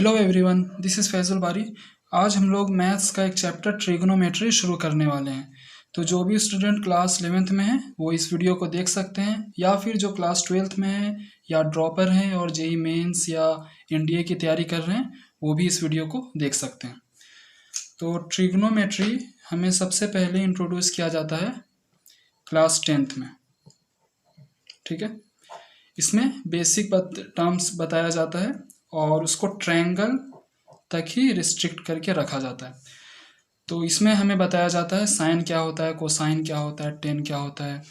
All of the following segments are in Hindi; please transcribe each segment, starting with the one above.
Hello everyone, this is Faisal Bari. आज हम लोग मैथ्स का एक चैप्टर ट्रिग्नोमेट्री शुरू करने वाले हैं। तो जो भी स्टूडेंट क्लास 11th में है वो इस वीडियो को देख सकते हैं, या फिर जो क्लास 12th में है या ड्रॉपर हैं और जेई मेंस या एनडीए की तैयारी कर रहे हैं वो भी इस वीडियो को देख सकते हैं। तो ट्रिग्नोमेट्री हमें सबसे पहले इंट्रोड्यूस किया जाता है क्लास 10th में। ठीक है, इसमें बेसिक टर्म्स बताया जाता है और उसको ट्रायंगल तक ही रिस्ट्रिक्ट करके रखा जाता है। तो इसमें हमें बताया जाता है साइन क्या होता है, कोसाइन क्या होता है, टेन क्या होता है,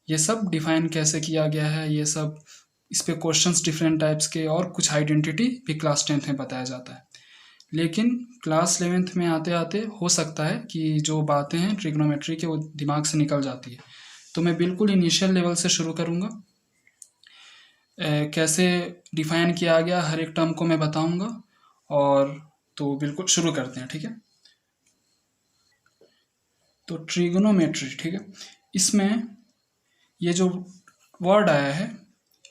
ये सब डिफाइन कैसे किया गया है, ये सब इस पे क्वेश्चंस डिफरेंट टाइप्स के और कुछ आइडेंटिटी भी क्लास 10th में बताया जाता है। लेकिन क्लास 11th में आते आते हो सकता है कि जो बातें हैं ट्रिग्नोमेट्री के वो दिमाग से निकल जाती है। तो मैं बिल्कुल इनिशियल लेवल से शुरू करूँगा। कैसे डिफाइन किया गया हर एक टर्म को मैं बताऊंगा, और तो बिल्कुल शुरू करते हैं। ठीक है, तो ट्रिगोनोमेट्री, ठीक है, इसमें ये जो वर्ड आया है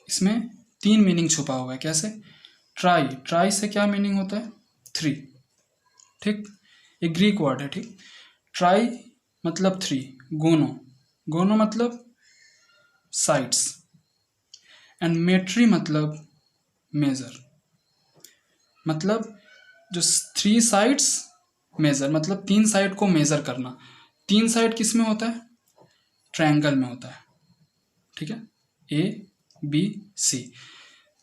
इसमें तीन मीनिंग छुपा हुआ है। कैसे? ट्राई, ट्राई से क्या मीनिंग होता है? थ्री। ठीक, एक ग्रीक वर्ड है। ठीक, ट्राई मतलब थ्री। गोनो, गोनो मतलब साइड्स, एंड मेट्री मतलब मेजर, मतलब जो थ्री साइड्स मेजर मतलब तीन साइड को मेजर करना। तीन साइड किस में होता है? ट्रायंगल में होता है। ठीक है, ए बी सी।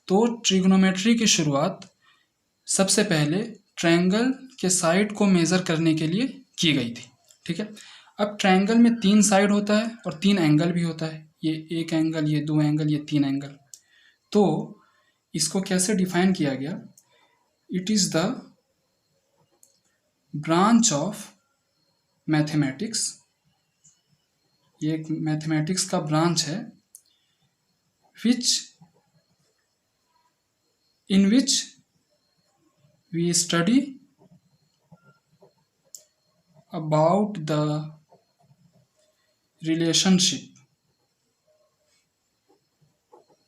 तो ट्रिग्नोमेट्री की शुरुआत सबसे पहले ट्रायंगल के साइड को मेजर करने के लिए की गई थी। ठीक है, अब ट्रायंगल में तीन साइड होता है और तीन एंगल भी होता है, ये एक एंगल, ये दो एंगल, ये तीन एंगल। तो इसको कैसे डिफाइन किया गया? It is the branch of mathematics, ये एक मैथमेटिक्स का ब्रांच है in which we study about the relationship,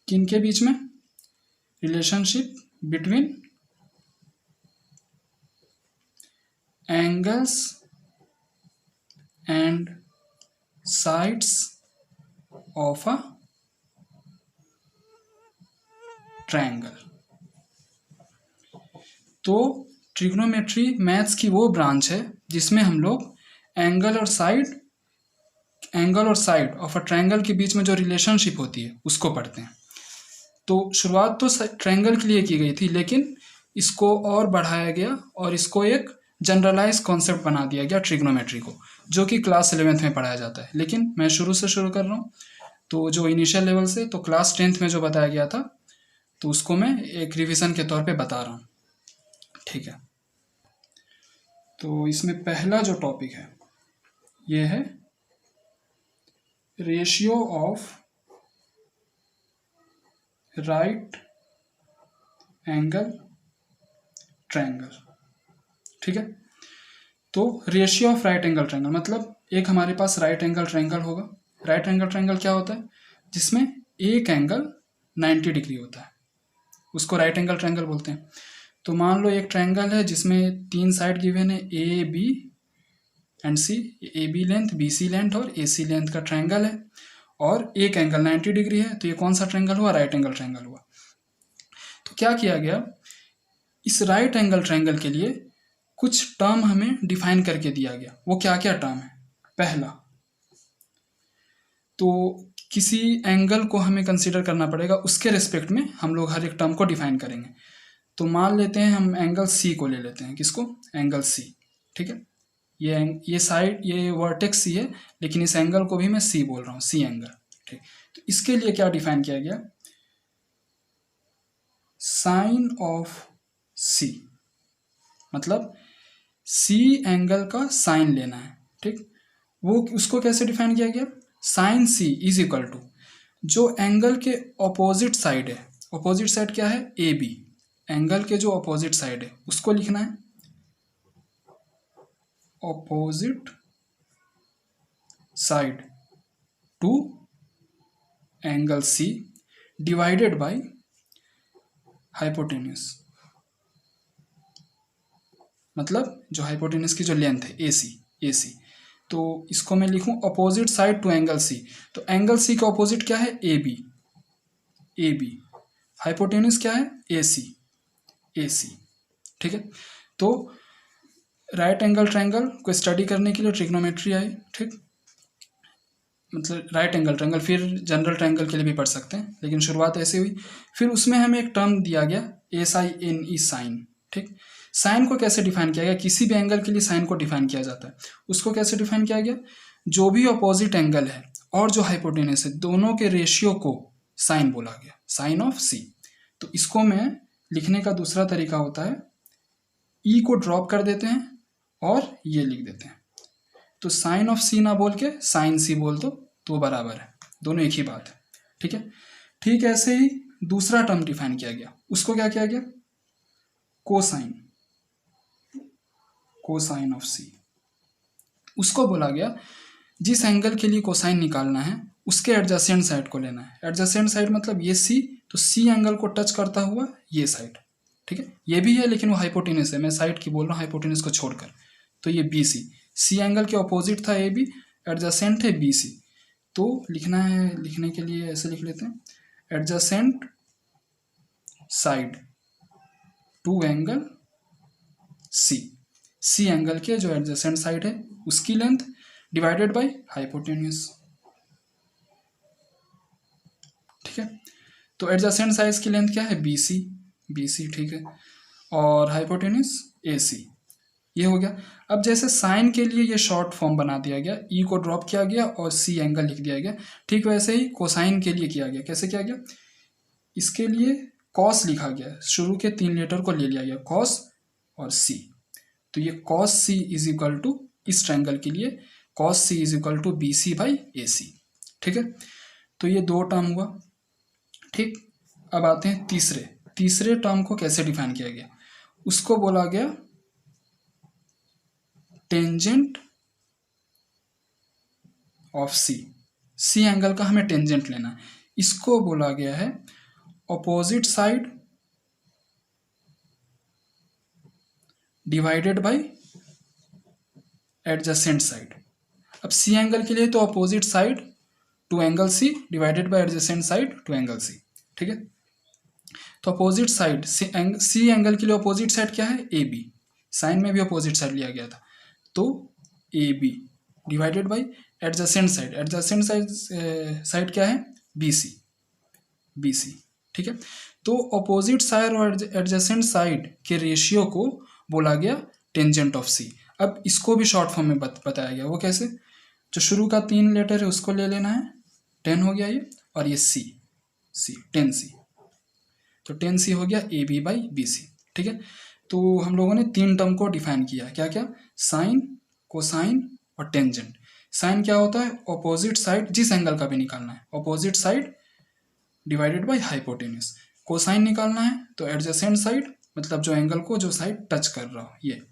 किनके बीच में? Relationship between angles and sides of a triangle. तो ट्रिग्नोमेट्री मैथ्स की वो ब्रांच है जिसमें हम लोग एंगल और साइड ऑफ अ ट्रायंगल के बीच में जो रिलेशनशिप होती है उसको पढ़ते हैं। तो शुरुआत तो ट्रायंगल के लिए की गई थी, लेकिन इसको और बढ़ाया गया और इसको एक जनरलाइज कॉन्सेप्ट बना दिया गया ट्रिग्नोमेट्री को, जो कि क्लास 11th में पढ़ाया जाता है। लेकिन मैं शुरू से शुरू कर रहा हूँ, तो जो इनिशियल लेवल से तो क्लास 10th में जो बताया गया था तो उसको मैं एक रिवीजन के तौर पे बता रहा हूँ। ठीक है, तो इसमें पहला जो टॉपिक है ये है ratio of right angle triangle. ठीक है, तो ratio of right angle triangle मतलब एक हमारे पास राइट एंगल ट्रायंगल होगा। राइट एंगल ट्रायंगल क्या होता है? जिसमें एक एंगल 90 डिग्री होता है, उसको राइट एंगल ट्रायंगल बोलते हैं। तो मान लो एक ट्रायंगल है जिसमें तीन साइड गिवन है, ए B and C, A B length, B C length और ए सी लेंथ का ट्रायंगल है, और एक एंगल 90 डिग्री है। तो ये कौन सा ट्रायंगल हुआ? राइट एंगल ट्रायंगल हुआ। तो क्या किया गया, इस राइट एंगल ट्रायंगल के लिए कुछ टर्म हमें डिफाइन करके दिया गया। वो क्या क्या टर्म है? पहला, तो किसी एंगल को हमें कंसीडर करना पड़ेगा, उसके रिस्पेक्ट में हम लोग हर एक टर्म को डिफाइन करेंगे। तो मान लेते हैं हम एंगल सी को ले लेते हैं। किसको? Angle C. ठीक है, ये साइड, ये वर्टेक्स सी है, लेकिन इस एंगल को भी मैं सी बोल रहा हूँ, सी एंगल। ठीक, तो इसके लिए क्या डिफाइन किया गया? साइन ऑफ सी, मतलब सी एंगल का साइन लेना है। ठीक, वो उसको कैसे डिफाइन किया गया? Sine C is equal to जो एंगल के ऑपोजिट साइड है। ऑपोजिट साइड क्या है? A B. एंगल के जो ऑपोजिट साइड है उसको लिखना है opposite side to angle C divided by hypotenuse. मतलब जो हाइपोटेनस की जो लेंथ है AC। तो इसको मैं लिखूं opposite side to angle C। तो एंगल C का अपोजिट क्या है? AB। हाइपोटेनस क्या है? AC। ठीक है। तो राइट एंगल ट्रायंगल को स्टडी करने के लिए ट्रिग्नोमेट्री आई। ठीक, मतलब राइट एंगल ट्रायंगल, फिर जनरल ट्रायंगल के लिए भी पढ़ सकते हैं, लेकिन शुरुआत ऐसे हुई। फिर उसमें हमें एक टर्म दिया गया SINE, साइन। ठीक, साइन को कैसे डिफाइन किया गया? किसी भी एंगल के लिए साइन को डिफाइन किया जाता है। उसको कैसे डिफाइन किया गया? जो भी अपोजिट एंगल है और जो हाइपोटेनस है, दोनों के रेशियो को साइन बोला गया, साइन ऑफ C। तो इसको मैं लिखने का दूसरा तरीका होता है, E को ड्रॉप कर देते हैं और ये लिख देते हैं। तो साइन ऑफ C ना बोल के साइन C बोल दो तो बराबर है, दोनों एक ही बात है। ठीक है। ठीक ऐसे ही दूसरा टर्म डिफाइन किया गया, उसको क्या किया गया? Cosine of C। उसको बोला गया जिस एंगल के लिए कोसाइन निकालना है उसके एडजेसेंट साइड को लेना है। एडजेसेंट साइड मतलब ये C, तो C एंगल को टच करता हुआ ये साइड। ठीक है, ये भी है लेकिन वो हाइपोटेनस है, मैं साइड की बोल रहा हूँ हाइपोटेनस को छोड़कर। तो ये BC, C एंगल के अपोजिट था AB, एडजेसेंट है BC। तो लिखना है, लिखने के लिए ऐसे लिख लेते हैं, adjacent side to angle C angle के जो एडजेसेंट साइड है उसकी लेंथ डिवाइडेड बाय हाइपोटेन्यूज। ठीक है, तो एडजेसेंट साइड की लेंथ क्या है? BC। ठीक है, और हाइपोटेन्यूज AC। ये हो गया। अब जैसे साइन के लिए ये शॉर्ट फॉर्म बना दिया गया, E को ड्रॉप किया गया और C एंगल लिख दिया गया। ठीक वैसे ही कोसाइन के लिए किया गया। कैसे किया गया? इसके लिए कॉस लिखा गया, शुरू के 3 लेटर को ले लिया गया, कॉस और C। तो ये cos C is equal to, इस ट्रायंगल के लिए cos C is equal to BC by AC। ठीक है, तो ये 2 टर्म हुआ। ठीक, अब आते हैं तीसरे टर्म को कैसे डिफाइन किया गया? उसको बोला गया टेंजेंट ऑफ C एंगल का हमें टेंजेंट लेना है। इसको बोला गया है opposite side divided by adjacent side. अब C एंगल के लिए तो opposite side to angle C divided by adjacent side to angle C। ठीक है, तो अपोजिट साइड C एंगल के लिए अपोजिट साइड क्या है? AB। साइन में भी अपोजिट साइड लिया गया था, तो AB divided by adjacent side क्या है? BC। ठीक है, तो अपोजिट साइड और एडजेसेंट साइड के रेशियो को बोला गया टेंजेंट ऑफ C। अब इसको भी शॉर्ट फॉर्म में बताया गया, वो कैसे? जो शुरू का 3 लेटर है उसको ले लेना है, 10 हो गया ये, और ये C 10C। तो 10C हो गया AB बाई BC। ठीक है, तो हम लोगों ने 3 टर्म को डिफाइन किया, क्या क्या? साइन, कोसाइन और टेंजेंट। साइन क्या होता है? ऑपोजिट साइड, जिस एंगल का भी निकालना है, opposite side divided by hypotenuse. Cosine निकालना है तो एडजेसेंट साइड, मतलब जो एंगल को जो साइड टच कर रहा हो ये,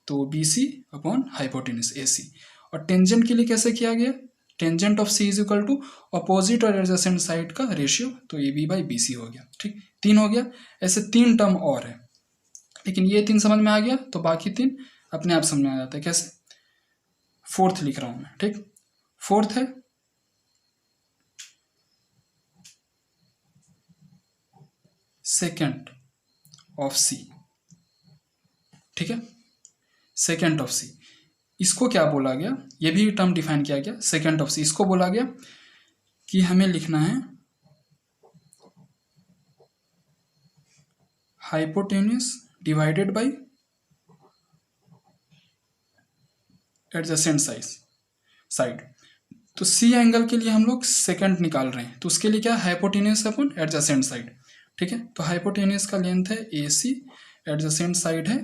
तो BC अपॉन हाइपोटेन्यूज AC। और टेंजेंट के लिए कैसे किया गया? Tangent of C is equal to opposite और एडजेसेंट साइड का रेशियो, तो AB बाई BC हो गया। ठीक, 3 हो गया। ऐसे 3 टर्म और है, लेकिन ये 3 समझ में आ गया तो बाकी 3 अपने आप समझ में आ जाता है। कैसे? 4th लिख रहा हूं मैं। ठीक, 4th है सेकेंड ऑफ C। ठीक है, सेकेंड ऑफ C, इसको क्या बोला गया? ये भी टर्म डिफाइन किया गया, सेकेंड ऑफ C। इसको बोला गया कि हमें लिखना है hypotenuse divided by adjacent side. तो C एंगल के लिए हम लोग सेकेंड निकाल रहे हैं, तो उसके लिए क्या? Hypotenuse upon adjacent side. ठीक है, तो हाइपोटेन्यूज का लेंथ है AC, एडजेसेंट साइड है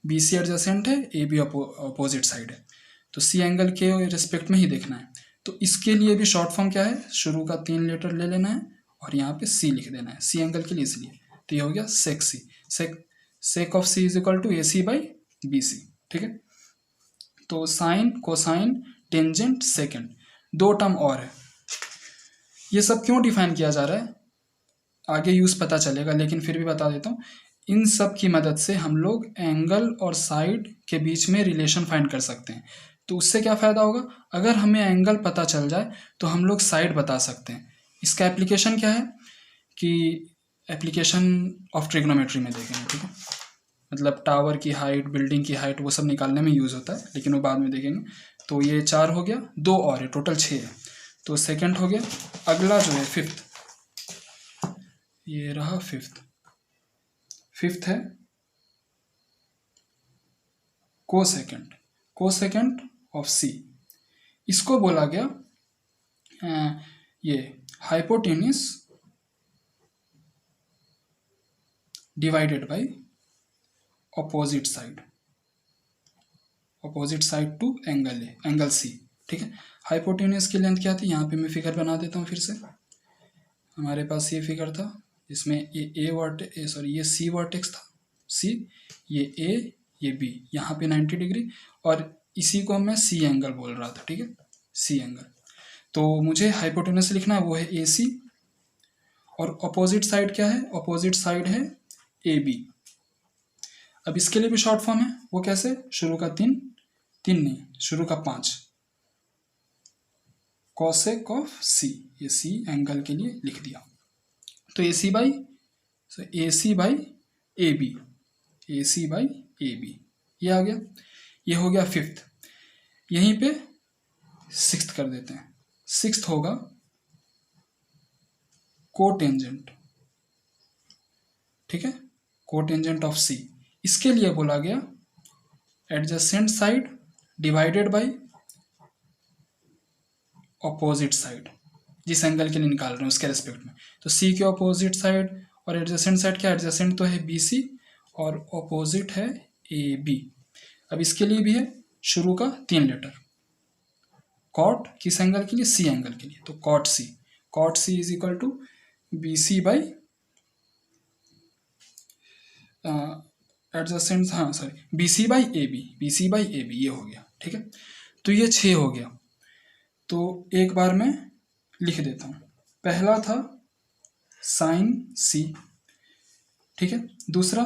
BC एडजेसेंट है, AB अपोजिट साइड है, तो C एंगल के रिस्पेक्ट में ही देखना है। तो इसके लिए भी शॉर्ट फॉर्म क्या है? शुरू का 3 लेटर ले लेना है और यहाँ पे C लिख देना है, C एंगल के लिए इसलिए। तो ये हो गया sec C। Sec of C is equal to AC by BC। ठीक है, तो sine, cosine, tangent, secant, 2 term और है। ये सब क्यों डिफाइन किया जा रहा है आगे यूज पता चलेगा, लेकिन फिर भी बता देता हूँ। इन सब की मदद से हम लोग एंगल और साइड के बीच में रिलेशन फाइंड कर सकते हैं। तो उससे क्या फ़ायदा होगा, अगर हमें एंगल पता चल जाए तो हम लोग साइड बता सकते हैं। इसका एप्लीकेशन क्या है कि एप्लीकेशन ऑफ ट्रिग्नोमेट्री में देखेंगे, ठीक है। मतलब टावर की हाइट, बिल्डिंग की हाइट, वो सब निकालने में यूज़ होता है, लेकिन वो बाद में देखेंगे। तो ये 4 हो गया, 2 और है, टोटल 6 है। तो सेकंड हो गया। अगला जो है फिफ्थ, ये रहा फिफ्थ है कोसेकेंट ऑफ सी। इसको बोला गया ये hypotenuse divided by opposite side to angle C, ठीक है। हाइपोटेन्यूस की लेंथ क्या थी, यहाँ पे मैं फिगर बना देता हूँ फिर से। हमारे पास ये फिगर था इसमें ये सी वर्टेक्स था, सी, ये ए, ये बी, यहाँ पे 90 डिग्री, और इसी को मैं सी एंगल बोल रहा था, ठीक है, सी एंगल। तो मुझे हाइपोटेन्यूस लिखना है, वो है ए सी, और अपोजिट साइड क्या है, अपोजिट साइड है ए बी। अब इसके लिए भी शॉर्ट फॉर्म है, वो कैसे, शुरू का 3 नहीं, शुरू का 5, कॉसेक ऑफ सी, ये सी एंगल के लिए लिख दिया। तो a C by A b, ये आ गया। ये हो गया फिफ्थ। यहीं पे सिक्स्थ कर देते हैं। सिक्स्थ होगा कोटेंजेंट, ठीक है, कोटेंजेंट ऑफ सी। इसके लिए बोला गया adjacent side divided by opposite side, जिस एंगल के लिए निकाल रहे हैं उसके रेस्पेक्ट में। तो सी के ऑपोजिट साइड और एडजेसेंट साइड क्या, एडजेसेंट तो है बी सी और ऑपोजिट है ए बी। अब इसके लिए भी है शुरू का 3 लेटर, कॉट किस एंगल के लिए, सी एंगल के लिए, तो cot c is equal to b C by adjacent, हाँ sorry, b C by A b, ये हो गया, ठीक है। तो ये 6 हो गया। तो एक बार मैं लिख देता हूँ। पहला था साइन सी, ठीक है, दूसरा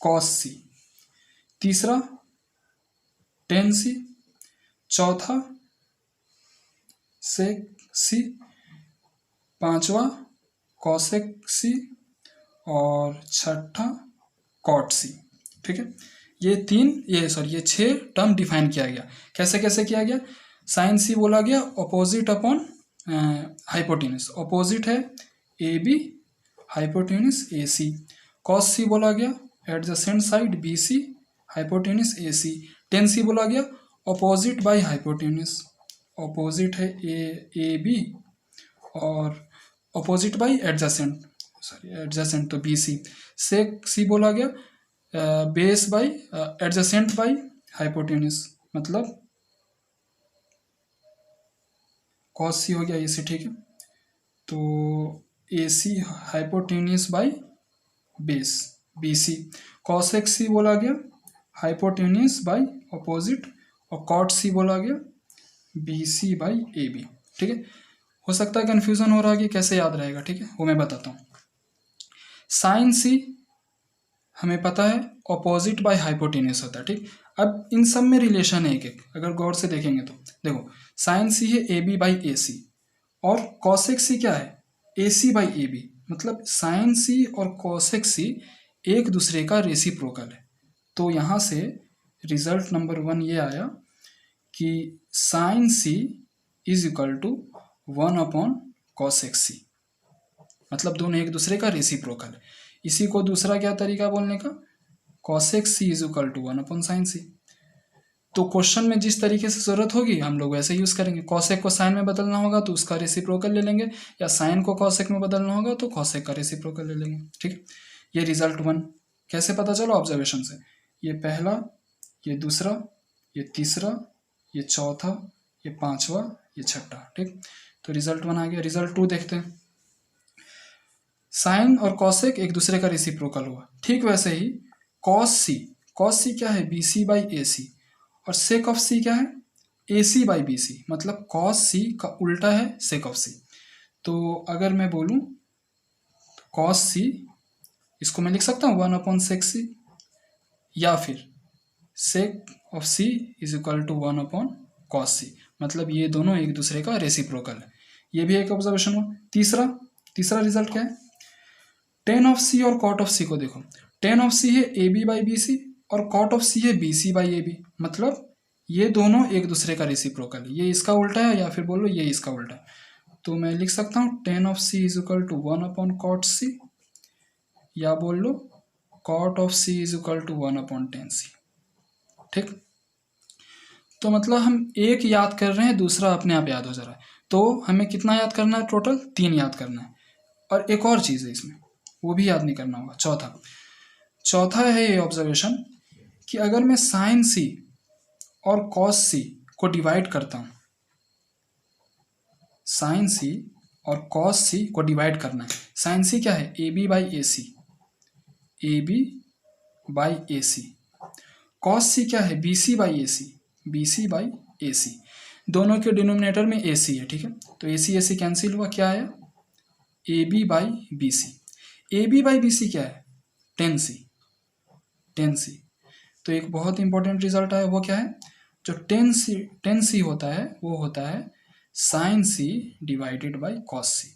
कॉस सी, तीसरा टेन सी, चौथा सेक सी, पांचवा कॉसेक सी, और छठा कॉट सी, ठीक है। ये 6 टर्म डिफाइन किया गया। कैसे कैसे किया गया, साइन सी बोला गया ऑपोजिट अपॉन हाइपोटेन्यूस, ऑपोजिट है ए b, hypotenuse a c. Cos c बोला गया adjacent side b c, hypotenuse a c. Tan c बोला गया ऑपोजिट बाय हाइपोटेन्यूस, ऑपोजिट है ए बी, और ऑपोजिट बाय एडजेसेंट तो बी सी। सेक सी बोला गया base by adjacent by hypotenuse, मतलब कॉस सी हो गया ए सी, ठीक है। तो a c hypotenuse by base b c. Cosec c बोला गया हाइपोटेन्यूस बाय ऑपोजिट, और कॉट सी बोला गया B C by A B, ठीक है। हो सकता है कन्फ्यूजन हो रहा है कि कैसे याद रहेगा, ठीक है, वो मैं बताता हूँ। साइन सी हमें पता है ऑपोजिट बाय हाइपोटेन्यूस होता है, ठीक। अब इन सब में रिलेशन है एक एक, अगर गौर से देखेंगे तो देखो, साइन सी है ए बी बाई ए सी, और कॉसेक सी क्या है ए सी बाई ए बी, मतलब साइन सी और कॉसेक सी एक दूसरे का रेसिप्रोकल है। तो यहाँ से रिजल्ट नंबर 1 ये आया कि sine C is equal to 1 upon cosec C, मतलब दोनों एक दूसरे का रेसिप्रोकल है। इसी को दूसरा क्या तरीका बोलने का, cosec c is equal to 1 upon sine c. तो क्वेश्चन में जिस तरीके से जरूरत होगी हम लोग वैसे यूज करेंगे। कॉसेक को साइन में बदलना होगा तो उसका रेसिप्रोकल ले लेंगे, या साइन को कॉसेक में बदलना होगा तो कॉसेक का रेसिप्रोकल ले लेंगे, ठीक है। ये रिजल्ट 1 कैसे पता चला, ऑब्जर्वेशन से। ये पहला, ये दूसरा, ये तीसरा, ये चौथा, ये पांचवा, ये छठा, ठीक। तो रिजल्ट 1 आ गया। रिजल्ट 2 देखते हैं। साइन और कॉसेक एक दूसरे का रेसिप्रोकल हुआ, ठीक वैसे ही कॉस सी क्या है बी सी बाई ए सी, और सेक ऑफ सी क्या है ए सी बाई बी सी, मतलब कॉस सी का उल्टा है सेक ऑफ सी। तो अगर मैं बोलूं कॉस सी इसको मैं लिख सकता हूँ 1/sec c, या फिर sec of c is equal to 1/cos c, मतलब ये दोनों एक दूसरे का रेसिप्रोकल है। ये भी एक ऑब्जर्वेशन हुआ। तीसरा रिजल्ट क्या है, tan ऑफ c और cot ऑफ c को देखो। tan ऑफ c है ab/bc और cot ऑफ c है bc/ab, मतलब ये दोनों एक दूसरे का रेसिप्रोकल है। ये इसका उल्टा है या फिर बोलो ये इसका उल्टा है। तो मैं लिख सकता हूँ tan of c is equal to 1/cot c, या बोल लो cot of c is equal to 1/tan c। ठीक, तो मतलब हम एक याद कर रहे हैं, दूसरा अपने आप याद हो जा रहा है। तो हमें कितना याद करना है, टोटल 3 याद करना है। और एक और चीज़ है इसमें, वो भी याद नहीं करना होगा। चौथा है ये ऑब्जर्वेशन कि अगर मैं साइन सी और कॉस सी को डिवाइड करता हूँ, साइन सी और कॉस सी को डिवाइड करना है। साइन सी क्या है, AB/AC, AB/AC। कॉस सी क्या है, BC/AC, BC/AC। दोनों के डिनोमिनेटर में AC है, ठीक है। तो AC कैंसिल हुआ, क्या आया, AB/BC। AB/BC क्या है, tan C। तो एक बहुत इंपॉर्टेंट रिजल्ट आया, वो क्या है, जो tan C होता है वो होता है sine C divided by cos C।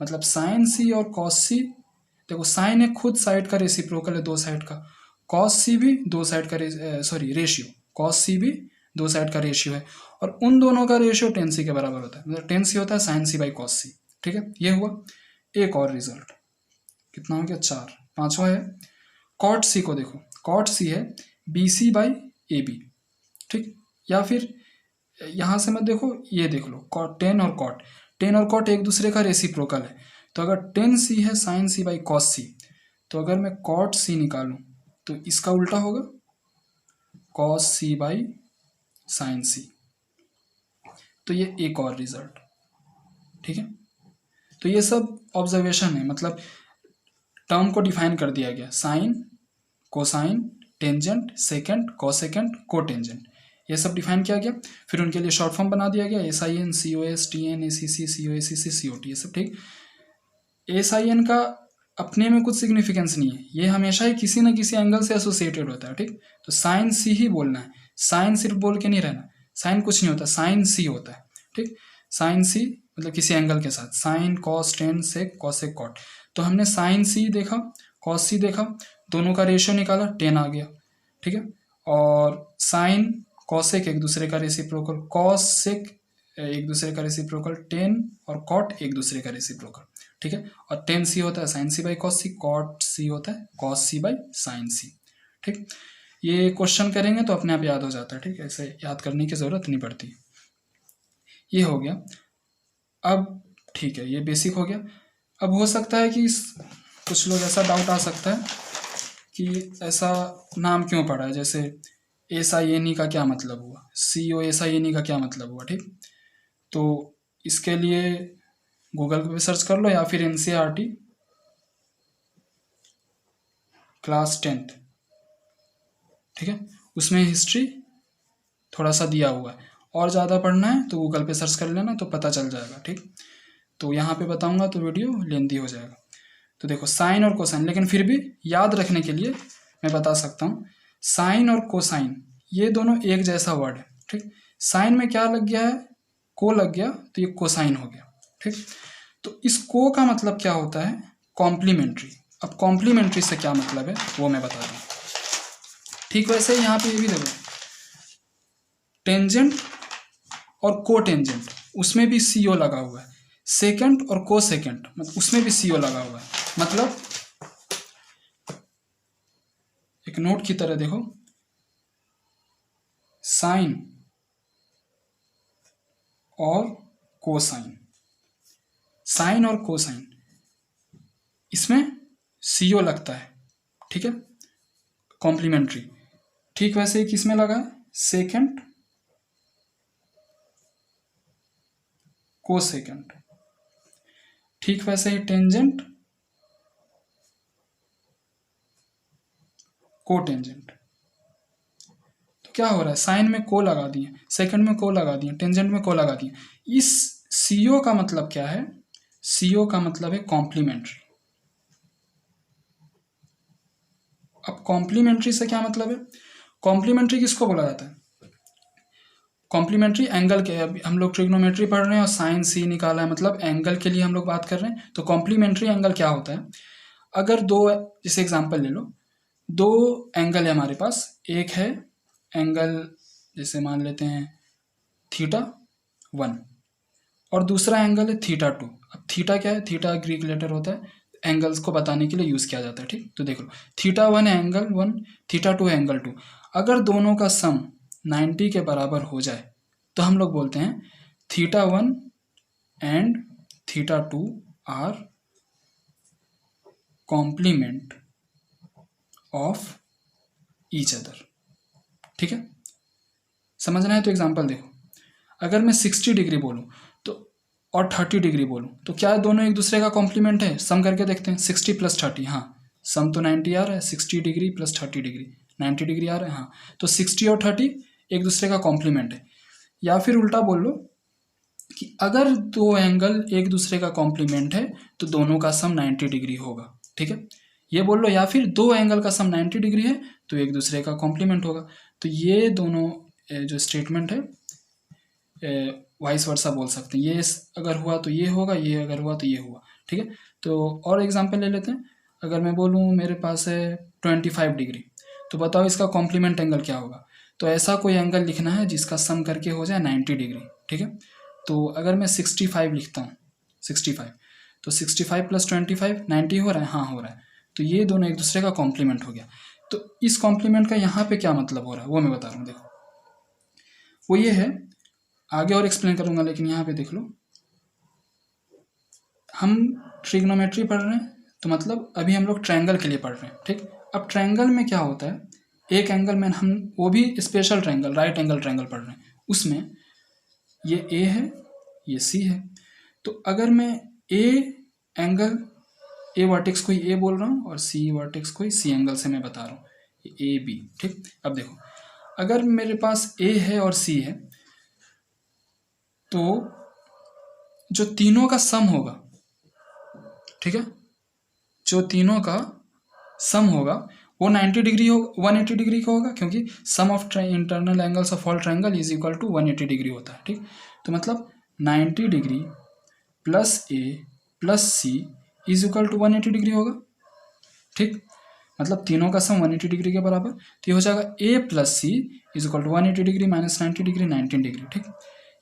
मतलब साइन C और कॉस C, देखो साइन एक खुद साइड का रेसिप्रोकल है, दो साइड का। कॉस C भी दो साइड का रेशियो, कॉस C भी दो साइड का रेशियो है, और उन दोनों का रेशियो tan C के बराबर होता है। मतलब tan C होता है sine C by cos C। ठीक है, ये हुआ। एक और रिजल्ट, कितना हो गया, 4। पांचवा है कॉट C को देखो, कॉट C है BC/AB। ठीक, या फिर यहाँ से मत देखो, ये देख लो, tan और कॉट एक दूसरे का रेसिप्रोकल है। तो अगर tan C है sine C by cos C, तो अगर मैं कॉट C निकालूं तो इसका उल्टा होगा, cos C by sine C। तो ये एक और रिजल्ट। ठीक है, तो ये सब ऑब्जर्वेशन है, मतलब टर्म को डिफाइन कर दिया गया, sine, cosine, tangent, secant, cosecant, cotangent, ये सब डिफाइन किया गया। फिर उनके लिए शॉर्ट फॉर्म बना दिया गया, SIN, COS, TN, ACC, COACC, COT, ये सब। ठीक, SIN का अपने में कुछ सिग्निफिकेंस नहीं है, ये हमेशा ही किसी न किसी एंगल से एसोसिएटेड होता है। ठीक, तो साइन C ही बोलना है, साइन सिर्फ बोल के नहीं रहना, साइन कुछ नहीं होता, साइन C होता है। ठीक, साइन C मतलब किसी एंगल के साथ, साइन, कॉस, टेन, सेक, कॉसेक, कॉट। तो हमने साइन C देखा, कॉस C देखा, दोनों का रेशियो निकाला, tan आ गया। ठीक है, और साइन कॉसेक एक दूसरे का रेसिप्रोकल, कॉसेक एक दूसरे का रेसिप्रोकल, tan और कॉट एक दूसरे का रेसिप्रोकल। ठीक है, और tan C होता है sine C by cos C, cot C होता है cos C by sine C। ठीक, ये क्वेश्चन करेंगे तो अपने आप याद हो जाता है। ठीक है, ऐसे याद करने की ज़रूरत नहीं पड़ती। ये हो गया। अब ठीक है, ये बेसिक हो गया। अब हो सकता है कि कुछ लोग ऐसा डाउट आ सकता है कि ऐसा नाम क्यों पड़ा है, जैसे SINE का क्या मतलब हुआ, COSINE का क्या मतलब हुआ। ठीक, तो इसके लिए गूगल पे सर्च कर लो, या फिर NCERT क्लास 10th, ठीक है, उसमें हिस्ट्री थोड़ा सा दिया हुआ है। और ज़्यादा पढ़ना है तो गूगल पे सर्च कर लेना, तो पता चल जाएगा। ठीक, तो यहाँ पे बताऊँगा तो वीडियो लेंथी हो जाएगा। तो देखो साइन और कोसाइन, लेकिन फिर भी याद रखने के लिए मैं बता सकता हूँ, साइन और कोसाइन ये दोनों एक जैसा वर्ड है। ठीक, साइन में क्या लग गया है, को लग गया, तो ये कोसाइन हो गया। ठीक, तो इस को का मतलब क्या होता है, कॉम्प्लीमेंट्री। अब कॉम्प्लीमेंट्री से क्या मतलब है वो मैं बता दूँ। ठीक, वैसे यहाँ पे ये भी देखो, टेंजेंट और को टेंजेंट, उसमें भी CO लगा हुआ है। सेकेंड और को सेकेंड, मतलब उसमें भी CO लगा हुआ है। मतलब एक नोट की तरह देखो, साइन और कोसाइन, साइन और कोसाइन, इसमें CO लगता है। ठीक है, कॉम्प्लीमेंट्री। ठीक, वैसे ही किसमें लगा है, सेकेंड, को सेकेंड। ठीक, वैसे ही टेंजेंट, को टेंजेंट। तो क्या हो रहा है, साइन में को लगा दिए, सेकंड में को लगा दिए, टेंजेंट में को लगा दिए। इस CO का मतलब क्या है, CO का मतलब है कॉम्प्लीमेंट्री। अब कॉम्प्लीमेंट्री से क्या मतलब है? कॉम्प्लीमेंट्री किसको बोला जाता है? कॉम्प्लीमेंट्री एंगल के, अभी हम लोग ट्रिग्नोमेट्री पढ़ रहे हैं और साइन सी निकाला है, मतलब एंगल के लिए हम लोग बात कर रहे हैं। तो कॉम्प्लीमेंट्री एंगल क्या होता है? अगर दो, जैसे एग्जांपल ले लो, दो एंगल है हमारे पास, एक है एंगल जैसे मान लेते हैं θ1 और दूसरा एंगल है θ2। अब थीटा क्या है? थीटा ग्रीक लेटर होता है, एंगल्स को बताने के लिए यूज़ किया जाता है, ठीक। तो देख लो, θ1 है एंगल 1, θ2 है एंगल 2। अगर दोनों का सम 90 के बराबर हो जाए तो हम लोग बोलते हैं θ1 and θ2 are complement of each other, ठीक है। समझना है तो एग्जांपल देखो, अगर मैं 60 डिग्री बोलूँ तो और 30 डिग्री बोलूँ तो क्या दोनों एक दूसरे का कॉम्प्लीमेंट है? सम करके देखते हैं, 60 प्लस 30, हाँ सम तो 90 आ रहा है, 60 डिग्री प्लस 30 डिग्री 90 डिग्री आ रहा है, हाँ तो 60 और 30 एक दूसरे का कॉम्प्लीमेंट है। या फिर उल्टा बोल लो कि अगर दो एंगल एक दूसरे का कॉम्प्लीमेंट है तो दोनों का सम 90 डिग्री होगा, ठीक है, ये बोल लो। या फिर दो एंगल का सम 90 डिग्री है तो एक दूसरे का कॉम्प्लीमेंट होगा। तो ये दोनों जो स्टेटमेंट है वाइस वर्सा बोल सकते हैं, ये अगर हुआ तो ये होगा, ये अगर हुआ तो ये हुआ, ठीक है। तो और एग्जांपल ले लेते हैं, अगर मैं बोलूँ मेरे पास है 25 डिग्री, तो बताओ इसका कॉम्प्लीमेंट एंगल क्या होगा? तो ऐसा कोई एंगल लिखना है जिसका सम करके हो जाए 90 डिग्री, ठीक है। तो अगर मैं 65 लिखता हूँ, 65, तो 65 प्लस 25 90 हो रहा है, हाँ हो रहा है। तो ये दोनों एक दूसरे का कॉम्प्लीमेंट हो गया। तो इस कॉम्प्लीमेंट का यहाँ पे क्या मतलब हो रहा है वो मैं बता रहा हूँ, देखो वो ये है, आगे और एक्सप्लेन करूंगा, लेकिन यहाँ पे देख लो, हम ट्रिग्नोमेट्री पढ़ रहे हैं तो मतलब अभी हम लोग ट्रायंगल के लिए पढ़ रहे हैं, ठीक। अब ट्रायंगल में क्या होता है, एक एंगल में हम वो भी special triangle, right angle triangle पढ़ रहे हैं, उसमें ये ए है, ये सी है। तो अगर मैं ए एंगल, ए वर्टेक्स को ए बोल रहा हूँ और सी वर्टेक्स को सी एंगल से मैं बता रहा हूँ, ए बी, ठीक। अब देखो, अगर मेरे पास ए है और सी है तो जो तीनों का सम होगा, ठीक है, जो तीनों का सम होगा वो 90 डिग्री होगा, 180 डिग्री का होगा, क्योंकि sum of internal angles of all triangle is equal to 180 degree होता है, ठीक। तो मतलब 90 degree plus a plus c is equal to 180 degree होगा, ठीक। मतलब तीनों का सम 180 डिग्री के बराबर, तो ये हो जाएगा a plus c is equal to 180 degree minus 90 degree 19 degree, ठीक।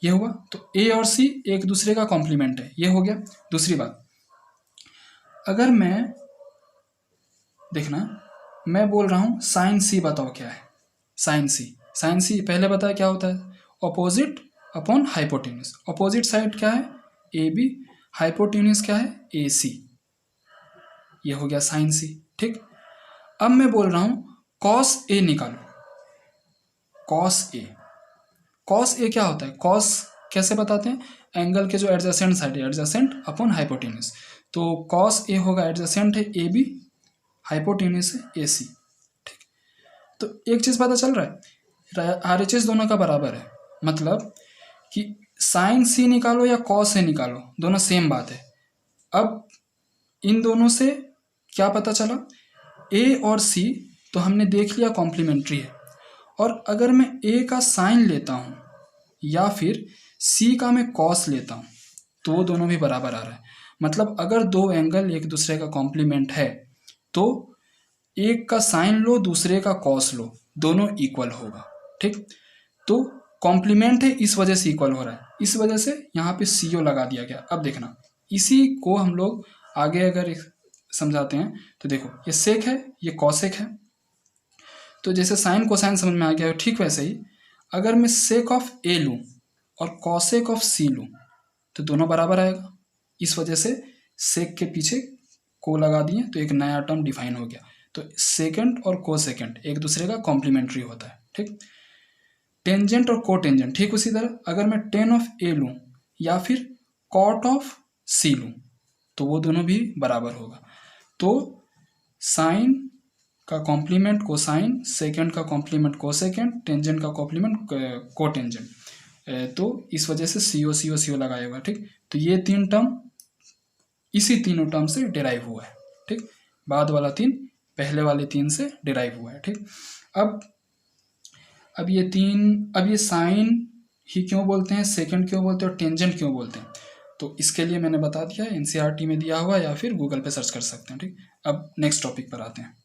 ये हुआ, तो ए और सी एक दूसरे का कॉम्प्लीमेंट है, ये हो गया। दूसरी बात, अगर मैं देखना, मैं बोल रहा हूँ साइन सी बताओ क्या है, साइन सी, साइन सी पहले बताया क्या होता है, opposite upon hypotenuse. Opposite side क्या है, ए बी, हाइपोटेन्यूज क्या है, ए सी, ये हो गया साइन सी, ठीक। अब मैं बोल रहा हूँ कॉस ए निकालो, कॉस ए, कॉस ए क्या होता है, कॉस कैसे बताते हैं, एंगल के जो एडजेसेंट साइड है, एडजेसेंट अपॉन हाइपोटेन्यूज, तो कॉस ए होगा एडजेसेंट है ए बी, हाइपोटेन्यूज है ए सी, ठीक। तो एक चीज़ पता चल रहा है, RHS दोनों का बराबर है, मतलब कि साइन सी निकालो या कॉस ए निकालो, दोनों सेम बात है। अब इन दोनों से क्या पता चला, ए और सी तो हमने देख लिया कॉम्प्लीमेंट्री है, और अगर मैं ए का साइन लेता हूँ या फिर सी का मैं कॉस लेता हूँ तो वो दोनों भी बराबर आ रहा है। मतलब अगर दो एंगल एक दूसरे का कॉम्प्लीमेंट है तो एक का साइन लो दूसरे का कॉस लो, दोनों इक्वल होगा, ठीक। तो कॉम्प्लीमेंट है इस वजह से इक्वल हो रहा है, इस वजह से यहाँ पे CO लगा दिया गया। अब देखना, इसी को हम लोग आगे अगर समझाते हैं तो देखो, ये सेक है, ये कॉसेक है, तो जैसे साइन कोसाइन समझ में आ गया है, ठीक वैसे ही अगर मैं सेक ऑफ ए लूँ और कॉसेक ऑफ सी लूँ तो दोनों बराबर आएगा। इस वजह से सेक के पीछे को लगा दिए तो एक नया टर्म डिफाइन हो गया। तो सेकेंड और कोसेकेंड एक दूसरे का कॉम्प्लीमेंट्री होता है, ठीक। टेंजेंट और कोटेंजेंट, ठीक उसी तरह अगर मैं टेन ऑफ ए लूँ या फिर कॉट ऑफ सी लूँ तो वो दोनों भी बराबर होगा। तो साइन का कॉम्प्लीमेंट कोसाइन, सेकेंड का कॉम्प्लीमेंट कोसेकेंड, टेंजेंट का कॉम्प्लीमेंट कोटेंजेंट, तो इस वजह से CO लगाया हुआ, ठीक। तो ये तीन टर्म इसी तीनों टर्म से डिराइव हुआ है, ठीक। बाद वाला तीन पहले वाले 3 से डिराइव हुआ है। ठीक, अब ये साइन ही क्यों बोलते हैं, सेकंड क्यों बोलते हैं और टेंजेंट क्यों बोलते हैं, तो इसके लिए मैंने बता दिया, एनसीईआरटी में दिया हुआ या फिर गूगल पे सर्च कर सकते हैं। ठीक, अब नेक्स्ट टॉपिक पर आते हैं।